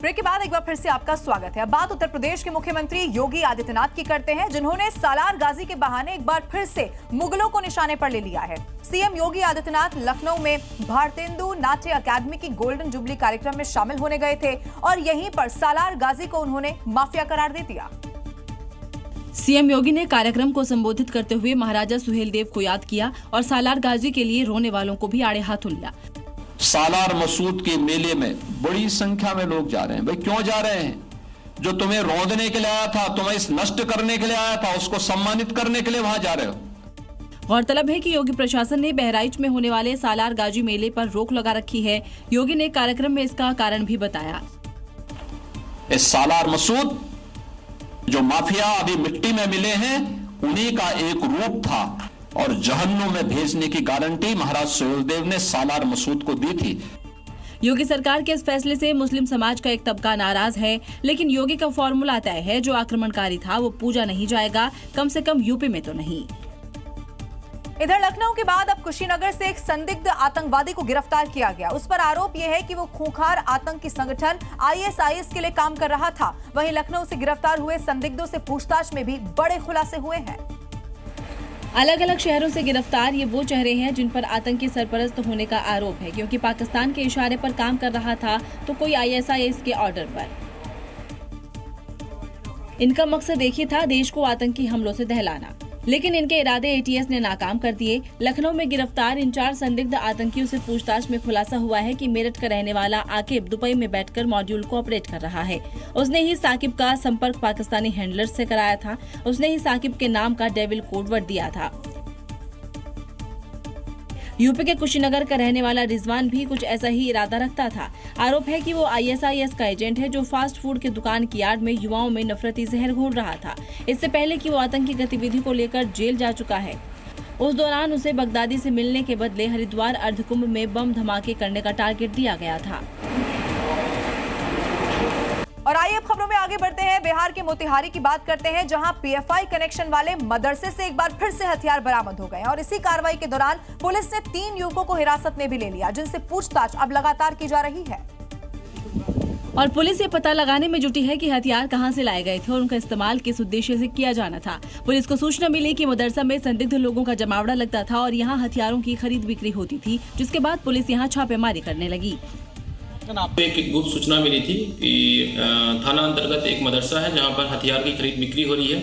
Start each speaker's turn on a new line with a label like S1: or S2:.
S1: Break के बाद एक बार फिर से आपका स्वागत है। अब बात उत्तर प्रदेश के मुख्यमंत्री योगी आदित्यनाथ की करते हैं, जिन्होंने सालार गाजी के बहाने एक बार फिर से मुगलों को निशाने पर ले लिया है। सीएम योगी आदित्यनाथ लखनऊ में भारतेंदु नाट्य अकादमी की गोल्डन जुबली कार्यक्रम में शामिल होने गए थे और यहीं पर सालार गाजी को उन्होंने माफिया करार दे दिया।
S2: सीएम योगी ने कार्यक्रम को संबोधित करते हुए महाराजा सुहेलदेव को याद किया और सालार गाजी के लिए रोने वालों को भी आड़े हाथों लिया।
S3: सालार मसूद के मेले में बड़ी संख्या में लोग जा रहे हैं। भाई क्यों जा रहे हैं? जो तुम्हें रौंदने के लिए आया था, तुम्हें इस नष्ट करने के लिए आया था, उसको सम्मानित करने के लिए वहां जा रहे हो।
S2: गौरतलब है कि योगी प्रशासन ने बहराइच में होने वाले सालार गाजी मेले पर रोक लगा रखी है। योगी ने कार्यक्रम में इसका कारण भी बताया।
S3: इस सालार मसूद जो माफिया अभी मिट्टी में मिले हैं, उन्हीं का एक रूप था और जहन्नुम में भेजने की गारंटी महाराज सुहेलदेव ने सालार मसूद को दी थी।
S2: योगी सरकार के इस फैसले से मुस्लिम समाज का एक तबका नाराज है, लेकिन योगी का फॉर्मूला तय है, जो आक्रमणकारी था वो पूजा नहीं जाएगा, कम से कम यूपी में तो नहीं।
S1: इधर लखनऊ के बाद अब कुशीनगर से एक संदिग्ध आतंकवादी को गिरफ्तार किया गया। उस पर आरोप यह है कि वो खूंखार आतंकी संगठन आईएसआईएस के लिए काम कर रहा था। वहीं लखनऊ से गिरफ्तार हुए संदिग्धों से पूछताछ में भी बड़े खुलासे हुए हैं।
S2: अलग अलग शहरों से गिरफ्तार ये वो चेहरे हैं जिन पर आतंकी सरपरस्त होने का आरोप है, क्योंकि पाकिस्तान के इशारे पर काम कर रहा था तो कोई आईएसआईएस के ऑर्डर पर। इनका मकसद एक ही था, देश को आतंकी हमलों से दहलाना, लेकिन इनके इरादे एटीएस ने नाकाम कर दिए। लखनऊ में गिरफ्तार इन 4 संदिग्ध आतंकियों से पूछताछ में खुलासा हुआ है कि मेरठ का रहने वाला आकिब दुबई में बैठकर मॉड्यूल को ऑपरेट कर रहा है। उसने ही साकिब का संपर्क पाकिस्तानी हैंडलर्स से कराया था। उसने ही साकिब के नाम का डेविल कोड वर्ड दिया था। यूपी के कुशीनगर का रहने वाला रिजवान भी कुछ ऐसा ही इरादा रखता था। आरोप है कि वो आईएसआईएस का एजेंट है, जो फास्ट फूड के दुकान की आड़ में युवाओं में नफरती जहर घोल रहा था। इससे पहले कि वो आतंकी गतिविधि को लेकर जेल जा चुका है। उस दौरान उसे बगदादी से मिलने के बदले हरिद्वार अर्धकुंभ में बम धमाके करने का टारगेट दिया गया था।
S1: और आइए अब खबरों में आगे बढ़ते हैं। बिहार के मोतिहारी की बात करते हैं, जहां पीएफआई कनेक्शन वाले मदरसे से एक बार फिर से हथियार बरामद हो गए और इसी कार्रवाई के दौरान पुलिस ने 3 युवकों को हिरासत में भी ले लिया, जिनसे पूछताछ अब लगातार की जा रही है।
S2: और पुलिस ये पता लगाने में जुटी है कि हथियार कहां से लाए गए थे और उनका इस्तेमाल किस उद्देश्य से किया जाना था। पुलिस को सूचना मिली कि मदरसा में संदिग्ध लोगों का जमावड़ा लगता था और यहां हथियारों की खरीद बिक्री होती थी, जिसके बाद पुलिस यहां छापेमारी करने लगी।
S4: एक गुप्त सूचना मिली थी कि थाना अंतर्गत एक मदरसा है जहां पर हथियार की खरीद बिक्री हो रही है।